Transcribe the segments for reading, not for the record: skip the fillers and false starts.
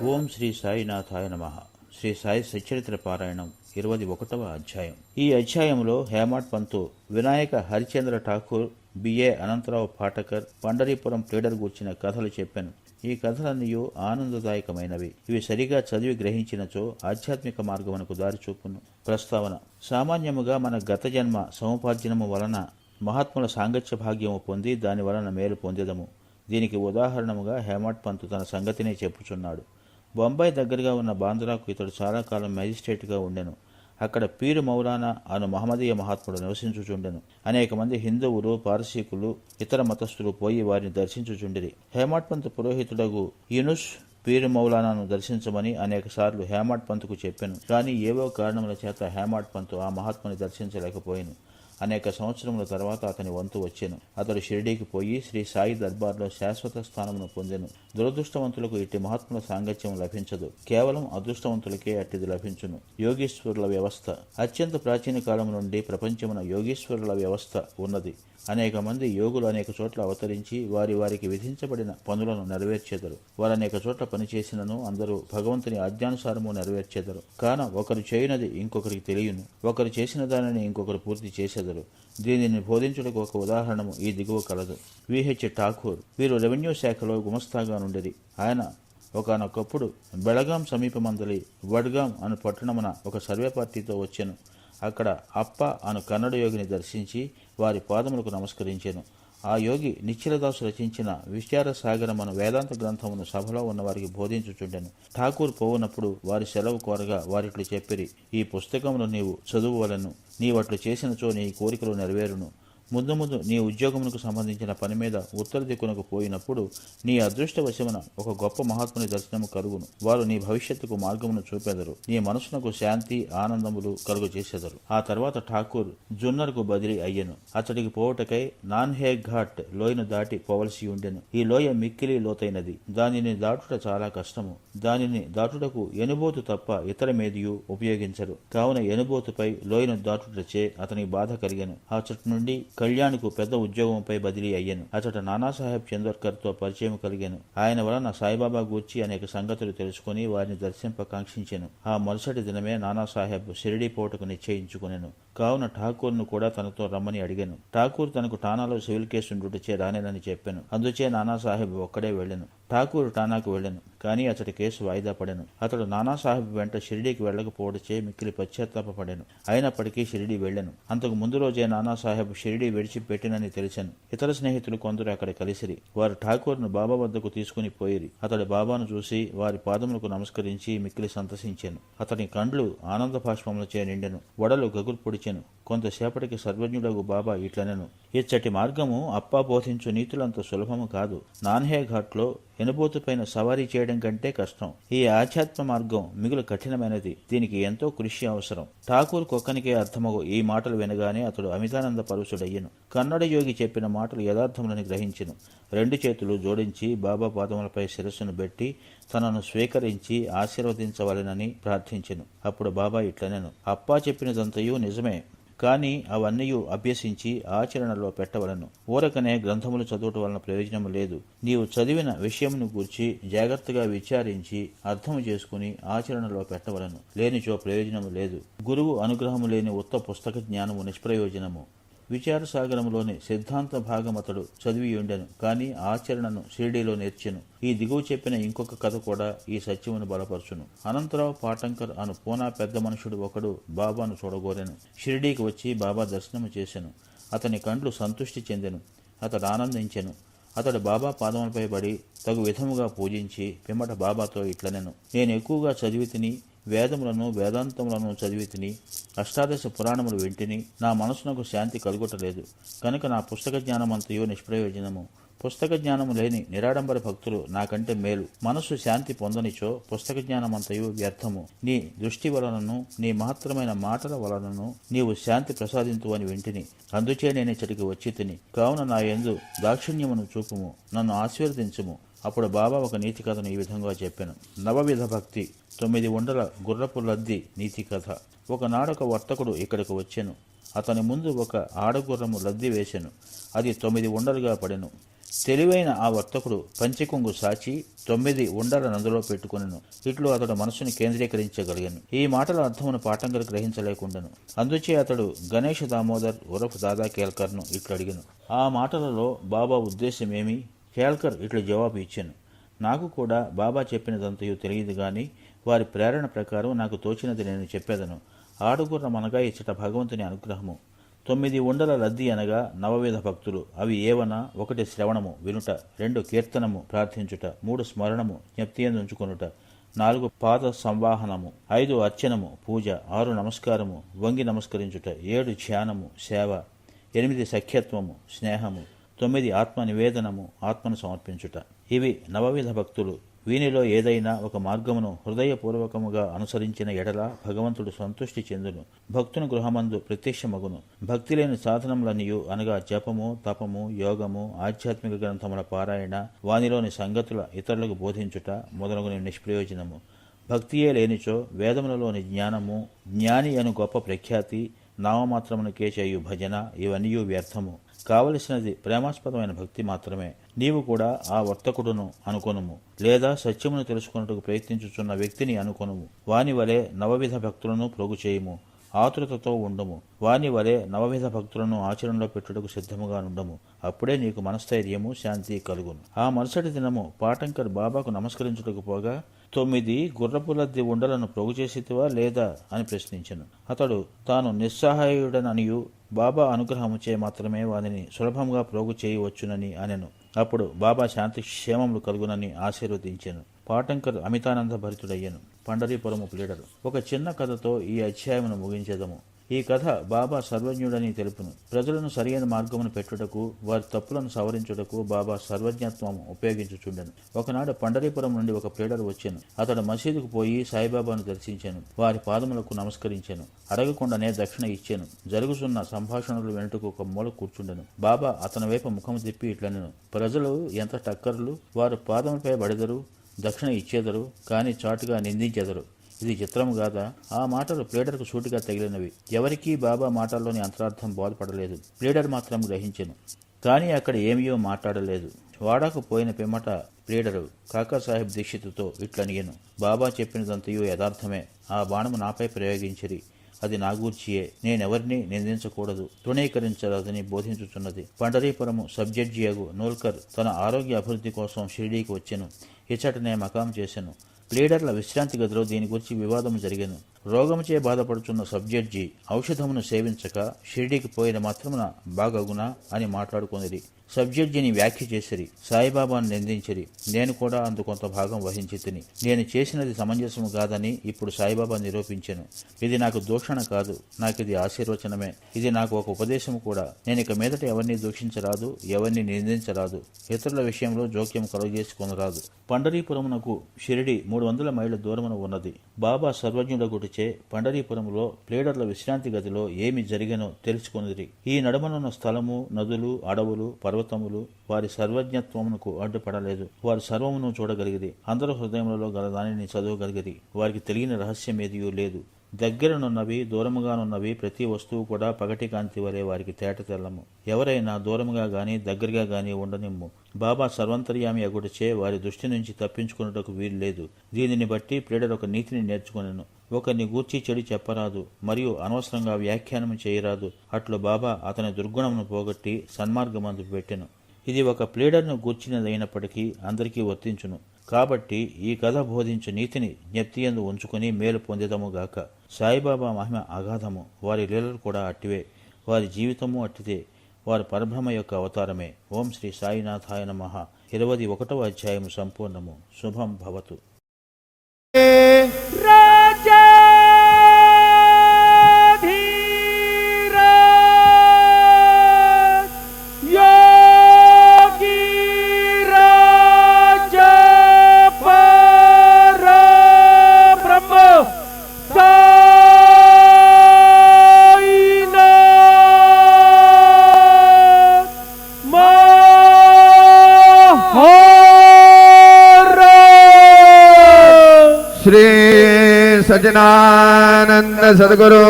ఓం శ్రీ సాయినాథాయ నమః. శ్రీ సాయి సచ్చరిత్ర పారాయణం 21వ అధ్యాయం. ఈ అధ్యాయంలో హేమాడ్ పంతు, వినాయక హరిచంద్ర ఠాకూర్, బిఏ అనంతరావు పాఠకర్, పండరీపురం ప్లేడర్ గూర్చిన కథలు చెప్పాను. ఈ కథలన్నీ ఆనందదాయకమైనవి. ఇవి సరిగా చదివి గ్రహించినచో ఆధ్యాత్మిక మార్గమునకు దారి చూపును. ప్రస్తావన: సామాన్యముగా మన గత జన్మ సముపార్జనము వలన మహాత్ముల సాంగత్య భాగ్యము పొంది దాని వలన మేలు పొందెదము. దీనికి ఉదాహరణముగా హేమాడ్ పంతు తన సంగతినే చెప్పుచున్నాడు. బొంబాయి దగ్గరగా ఉన్న బాంద్రాకు ఇతడు చాలా కాలం మేజిస్ట్రేట్గా ఉండెను. అక్కడ పీరు మౌలానా అను మహమ్మదీయ మహాత్ముడు నివసించుచుండెను. అనేక మంది హిందువులు, పారసీకులు, ఇతర మతస్థులు పోయి వారిని దర్శించుచుండిరి. హేమాడ్ పంతు పురోహితుడగు యూనుస్ పీరు మౌలానాను దర్శించమని అనేక సార్లు హేమాడ్ పంతుకు చెప్పాను. కానీ ఏవో కారణముల చేత హేమాడ్ పంతు ఆ మహాత్ముని దర్శించలేకపోయాను. అనేక సంవత్సరముల తర్వాత అతని వంతు వచ్చెను. అతడు షిరిడీకి పోయి శ్రీ సాయి దర్బార్లో శాశ్వత స్థానమును పొందెను. దురదృష్టవంతులకు ఇట్టి మహాత్ముల సాంగత్యం లభించదు. కేవలం అదృష్టవంతులకే అట్టిది లభించును. యోగీశ్వరుల వ్యవస్థ. అత్యంత ప్రాచీన కాలం నుండి ప్రపంచమున యోగీశ్వరుల వ్యవస్థ ఉన్నది. అనేక మంది యోగులు అనేక చోట్ల అవతరించి వారికి విధించబడిన పనులను నెరవేర్చెదరు. వారు అనేక చోట్ల పనిచేసినను అందరూ భగవంతుని ఆజ్ఞానుసారము నెరవేర్చెదరు. కాన ఒకరు చేయనది ఇంకొకరికి తెలియను. ఒకరు చేసిన దానిని ఇంకొకరు పూర్తి చేసెదరు. దీనిని బోధించుటకు ఒక ఉదాహరణము ఈ దిగువ కలదు. విహెచ్ ఠాకూర్. వీరు రెవెన్యూ శాఖలో గుమస్తాగా నుండిరి. ఆయన ఒకనొకప్పుడు బెళగాం సమీపమందలి వడ్గాం అను పట్టణమున ఒక సర్వే పార్టీతో వచ్చెను. అక్కడ అప్ప అను కన్నడ యోగిని దర్శించి వారి పాదములకు నమస్కరించెను. ఆ యోగి నిశ్చలదాసు రచించిన విచారసాగరమను వేదాంత గ్రంథమును సభలో ఉన్న వారికి బోధించుచుండెను. ఠాకూర్ పోవునప్పుడు వారి సెలవు కోరగా వారిట్లు చెప్పిరి: ఈ పుస్తకమును నీవు చదువువలెను. నీవట్లు చేసినచో నీ కోరికలు నెరవేరును. ముందు ముందు నీ ఉద్యోగమునకు సంబంధించిన పని మీద ఉత్తర దిక్కునకు పోయినప్పుడు నీ అదృష్టవశమున ఒక గొప్ప మహాత్ముని దర్శనము కలుగును. వారు నీ భవిష్యత్తుకు మార్గమును చూపెదరు. నీ మనసునకు శాంతి, ఆనందములు కలుగు చేసెదరు. ఆ తర్వాత ఠాకూర్ జున్నర్కు బదిలీ అయ్యెను. అతడికి పోవుటకై నాన్హే ఘాట్ లోయను దాటి పోవలసి ఉండెను. ఈ లోయ మిక్కిలి లోతైనది. దానిని దాటుట చాలా కష్టము. దానిని దాటుటకు ఎనుబోతు తప్ప ఇతర మేదియు ఉపయోగించరు. కావున ఎనుబోతుపై లోయను దాటుటచే అతనికి బాధ కలిగెను. ఆ చుట్టు నుండి కళ్యాణ్కు పెద్ద ఉద్యోగంపై బదిలీ అయ్యెను. అతడు నానాసాహెబ్ చందోర్కర్తో పరిచయం కలిగాను. ఆయన వలన సాయిబాబా గూర్చి అనేక సంగతులు తెలుసుకుని వారిని దర్శింపకాంక్షించెను. ఆ మరుసటి దినమే నానాసాహెబ్ షిరిడీ పోటుకు నిశ్చయించుకునెను. కావున ఠాకూర్ను కూడా తనతో రమ్మని అడిగాను. ఠాకూర్ తనకు టానాలో సివిల్ కేసు ఉండుటచే రానేనని చెప్పాను. అందుచే నానాసాహెబ్ ఒక్కడే వెళ్లెను. ఠాకూర్ టానాకు వెళ్లెను. కానీ అతడి కేసు వాయిదా పడెను. అతడు నానాసాహెబ్ వెంట షిరిడీకి వెళ్లకపోవడచే మిక్కిలి పశ్చాత్తాపడెను. అయినప్పటికీ షిరిడీ వెళ్లెను. అంతకు ముందు రోజే నానాసాహెబ్ షిరిడీ విడిచిపెట్టినని తెలిసాను. ఇతర స్నేహితులు కొందరు అక్కడ కలిసిరి. వారు ఠాకూర్ను బాబా వద్దకు తీసుకుని పోయిరి. అతడు బాబాను చూసి వారి పాదములకు నమస్కరించి మిక్కిలి సంతసించెను. అతని కండ్లు ఆనంద భాష్పములచే నిండెను. వడలు గగుర్పొడిచెను. కొంతసేపటికి సర్వజ్ఞుడగు బాబా ఇట్లనెను: ఇచ్చటి మార్గము అప్పా బోధించు నీతులంత సులభము కాదు. నాన్హే ఘాట్లో ఎనుబోతుపైన సవారీ చేయడం కంటే కష్టం. ఈ ఆధ్యాత్మ మార్గం మిగులు కఠినమైనది. దీనికి ఎంతో కృషి అవసరం. ఠాకూర్ కొక్కనికే అర్థమగు ఈ మాటలు వినగానే అతడు అమితానంద పరుషుడయ్యను. కన్నడ యోగి చెప్పిన మాటలు యథార్థములని గ్రహించెను. రెండు చేతులు జోడించి బాబా పాదములపై శిరస్సును పెట్టి తనను స్వీకరించి ఆశీర్వదించవలెనని ప్రార్థించెను. అప్పుడు బాబా ఇట్లనెను: అప్పా చెప్పినదంతయు నిజమే, కానీ అవన్నీ అభ్యసించి ఆచరణలో పెట్టవలను. ఊరకనే గ్రంథములు చదువుట వలన ప్రయోజనము లేదు. నీవు చదివిన విషయమును గూర్చి జాగ్రత్తగా విచారించి అర్థము చేసుకుని ఆచరణలో పెట్టవలను. లేనిచో ప్రయోజనము లేదు. గురువు అనుగ్రహము లేని ఉత్త పుస్తక జ్ఞానము నిష్ప్రయోజనము. విచారసాగరములోని సిద్ధాంత భాగమతడు చదివి ఉండెను. కానీ ఆచరణను షిరిడీలో నేర్చెను. ఈ దిగువ చెప్పిన ఇంకొక కథ కూడా ఈ సత్యమును బలపరచును. అనంతరావు పాటంకర్ అను పూనా పెద్ద మనుషుడు ఒకడు బాబాను చూడగోరెను. షిరిడీకి వచ్చి బాబా దర్శనము చేసెను. అతని కండ్లు సంతృష్టి చెందెను. అతడు ఆనందించెను. అతడు బాబా పాదములపై పడి తగు విధముగా పూజించి పిమ్మట బాబాతో ఇట్లనెను: నేను ఎక్కువగా చదివి తిని, వేదములను వేదాంతములను చదివి తిని, అష్టాదశ పురాణములు వింటిని, నా మనసునకు శాంతి కలుగుటలేదు. కనుక నా పుస్తక జ్ఞానమంతయు నిష్ప్రయోజనము. పుస్తక జ్ఞానము లేని నిరాడంబర భక్తులు నాకంటే మేలు. మనస్సు శాంతి పొందనిచో పుస్తక జ్ఞానమంతయు వ్యర్థము. నీ దృష్టి వలనను నీ మహత్తరమైన మాటల వలనను నీవు శాంతి ప్రసాదింతు అని వింటిని. అందుచే నేనిచ్చటికి వచ్చి తిని. కావున నా యందు దాక్షిణ్యమును చూపుము, నన్ను ఆశీర్వదించుము. అప్పుడు బాబా ఒక నీతి కథను ఈ విధంగా చెప్పాను. నవవిధ భక్తి. 9 ఉండల గుర్రపు లద్ది నీతి కథ. ఒకనాడొక వర్తకుడు ఇక్కడికి వచ్చెను. అతని ముందు ఒక ఆడగుర్రము లద్ది వేసెను. అది 9 ఉండలుగా పడెను. తెలివైన ఆ వర్తకుడు పంచెకొంగు సాచి 9 ఉండల నందులో పెట్టుకునెను. ఇట్లు అతడు మనసుని కేంద్రీకరించగలిగాను. ఈ మాటల అర్థమును పాఠంకర్ గ్రహించలేకుండాను. అందుచే అతడు గణేష్ దామోదర్ ఉరఫ్ దాదా కేల్కర్ను ఇట్లు అడిగాను. ఆ మాటలలో బాబా ఉద్దేశమేమి? కేల్కర్ ఇట్లు జవాబు ఇచ్చాను. నాకు కూడా బాబా చెప్పినదంతయు తెలియదు గాని వారి ప్రేరణ ప్రకారం నాకు తోచినది నేను చెప్పేదను. ఆడుగుర్రం అనగా ఇచ్చట భగవంతుని అనుగ్రహము. 9 ఉండల లద్ది అనగా నవవిధ భక్తులు. అవి ఏవన: 1 శ్రవణము వినుట, 2 కీర్తనము ప్రార్థించుట, 3 స్మరణము జ్ఞప్తియందుంచుకొనుట, 4 పాద సంవాహనము, 5 అర్చనము పూజ, 6 నమస్కారము వంగి నమస్కరించుట, 7 ధ్యానము సేవ, 8 సఖ్యత్వము స్నేహము, 9 ఆత్మ నివేదనము ఆత్మను సమర్పించుట. ఇవి నవవిధ భక్తులు. వీనిలో ఏదైనా ఒక మార్గమును హృదయపూర్వకముగా అనుసరించిన ఎడల భగవంతుడు సంతుష్టి చెందును. భక్తుని గృహమందు ప్రత్యక్షమగును. భక్తి లేని సాధనములనియు అనగా జపము, తపము, యోగము, ఆధ్యాత్మిక గ్రంథముల పారాయణ, వానిలోని సంగతుల ఇతరులకు బోధించుట మొదలగుని నిష్ప్రయోజనము. భక్తియే లేనిచో వేదములలోని జ్ఞానము, జ్ఞాని అను గొప్ప ప్రఖ్యాతి, నామమాత్రమునకే చేయు భజన ఇవన్నీ వ్యర్థము. కావలసినది ప్రేమాస్పదమైన భక్తి మాత్రమే. నీవు కూడా ఆ వర్తకుడును అనుకొనుము, లేదా సత్యమును తెలుసుకున్నట్టుకు ప్రయత్నించుచున్న వ్యక్తిని అనుకొనుము. వాని వలె నవవిధ భక్తులను ప్రోగు చేయుము. ఆతురతతో ఉండము. వాని వలె నవవిధ భక్తులను ఆచరణలో పెట్టుటకు సిద్ధముగా నుండము. అప్పుడే నీకు మనస్థైర్యము, శాంతి కలుగును. ఆ మరుసటి దినము పాటంకర్ బాబాకు నమస్కరించుటకు పోగా 9 గుర్రపులద్ది ఉండలను ప్రోగు చేసితివా లేదా అని ప్రశ్నించెను. అతడు తాను నిస్సహాయుడననియు బాబా అనుగ్రహముచే మాత్రమే వానిని సులభంగా ప్రోగు చేయవచ్చునని అనెను. అప్పుడు బాబా శాంతి క్షేమములు కలుగునని ఆశీర్వదించెను. పాటంకర్ అమితానంద భరితుడయ్యను. పండరీపురము ప్లీడరు. ఒక చిన్న కథతో ఈ అధ్యాయమును ముగించెదము. ఈ కథ బాబా సర్వజ్ఞుడని తెలుపును. ప్రజలను సరియైన మార్గమును పెట్టుటకు, వారి తప్పులను సవరించుటకు బాబా సర్వజ్ఞత్వము ఉపయోగించుచుండెను. ఒకనాడు పండరీపురం నుండి ఒక ప్లీడరు వచ్చెను. అతడు మసీదుకు పోయి సాయిబాబాను దర్శించెను. వారి పాదములకు నమస్కరించెను. అడగకుండానే దక్షిణ ఇచ్చెను. జరుగుతున్న సంభాషణలు వెనుటకు ఒక మూల కూర్చుండెను. బాబా అతని వైపు ముఖము తిప్పి ఇట్లనెను: ప్రజలు ఎంత టక్కర్లు! వారు పాదములపై బడెదరు, దక్షిణ ఇచ్చేదరు, కాని చాటుగా నిందించెదరు. ఇది చిత్రము కాదా? ఆ మాటలు ప్లీడర్కు సూటిగా తగిలినవి. ఎవరికీ బాబా మాటల్లోని అంతరార్థం బోధపడలేదు. ప్లీడర్ మాత్రం గ్రహించెను. కానీ అక్కడ ఏమీయో మాట్లాడలేదు. వాడాకు పోయిన పిమ్మట ప్లీడరు కాకాసాహెబ్ దీక్షితుతో ఇట్లనియను: బాబా చెప్పినదంతయు యథార్థమే. ఆ బాణము నాపై ప్రయోగించిరి. అది నాగూర్చియే. నేనెవరిని నిందించకూడదు, తృణీకరించరాదని బోధించుచున్నది. పండరీపురము సబ్జడ్జియగు నోల్కర్ తన ఆరోగ్య అభివృద్ధి కోసం షిరిడీకి వచ్చెను. ఇచ్చటనే మకాం చేసెను. ప్లీడర్ల విశ్రాంతి గదిలో దీని గురించి వివాదము జరిగెను. రోగముచే బాధపడుచున్న సబ్జడ్జి ఔషధమును సేవించక షిరిడీకి పోయిన మాత్రమున బాగగునా అని మాట్లాడుకొనిరి. సబ్జడ్జిని వ్యాఖ్య చేసిరి. సాయిబాబాను నిందించిరి. నేను కూడా అందు కొంత భాగం వహించి తిని. నేను చేసినది సమంజసము కాదని ఇప్పుడు సాయిబాబా నిరూపించెను. ఇది నాకు దూషణ కాదు, నాకిది ఆశీర్వచనమే. ఇది నాకు ఒక ఉపదేశము కూడా. నేను ఇక మీదట ఎవరిని దూషించరాదు, ఎవరిని నిందించరాదు, ఇతరుల విషయంలో జోక్యం కలుగజేసుకొనరాదు. పండరీపురమునకు షిరిడి 300 మైళ్ళ దూరమున ఉన్నది. బాబా సర్వజ్ఞుడగుటిచే పండరీపురములో ప్లీడర్ల విశ్రాంతి గదిలో ఏమి జరిగెనో తెలుసుకొనిరి. ఈ నడుమనున్న స్థలము, నదులు, అడవులు, పర్వతములు వారి సర్వజ్ఞత్వమునకు అడ్డుపడలేదు. వారు సర్వమును చూడగలిగిరి. అందరూ హృదయములలో గల దానిని చదవగలిగిరి. వారికి తెలియని రహస్యమేదియూ లేదు. దగ్గరనున్నవి, దూరముగానున్నవి ప్రతి వస్తువు కూడా పగటి కాంతి వలె వారికి తేట తెల్లము. ఎవరైనా దూరముగా గాని దగ్గరగా గాని ఉండనిమ్ము. బాబా సర్వంతర్యామి అగుడిచే వారి దృష్టి నుంచి తప్పించుకున్నటకు వీలు లేదు. దీనిని బట్టి ప్లీడర్ ఒక నీతిని నేర్చుకొనెను: ఒకరిని గూర్చి చెడు చెప్పరాదు, మరియు అనవసరంగా వ్యాఖ్యానము చేయరాదు. అట్లు బాబా అతని దుర్గుణమును పోగొట్టి సన్మార్గమందు పెట్టెను. ఇది ఒక ప్లీడర్ను గూర్చినదైనప్పటికీ అందరికీ వర్తించును. కాబట్టి ఈ కథ బోధించు నీతిని జ్ఞప్తియందు ఉంచుకుని మేలు పొందేదముగాక. సాయిబాబా మహిమ అగాధము. వారి లీలలు కూడా అట్టివే. వారి జీవితము అట్టిదే. వారి పరబ్రహ్మ యొక్క అవతారమే. ఓం శ్రీ సాయినాథాయ నమః. 21వ అధ్యాయము సంపూర్ణము. శుభం భవతు. श्री सच्चिदानंद सद्गुरु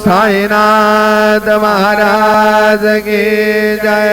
साईनाथ महाराज की जय।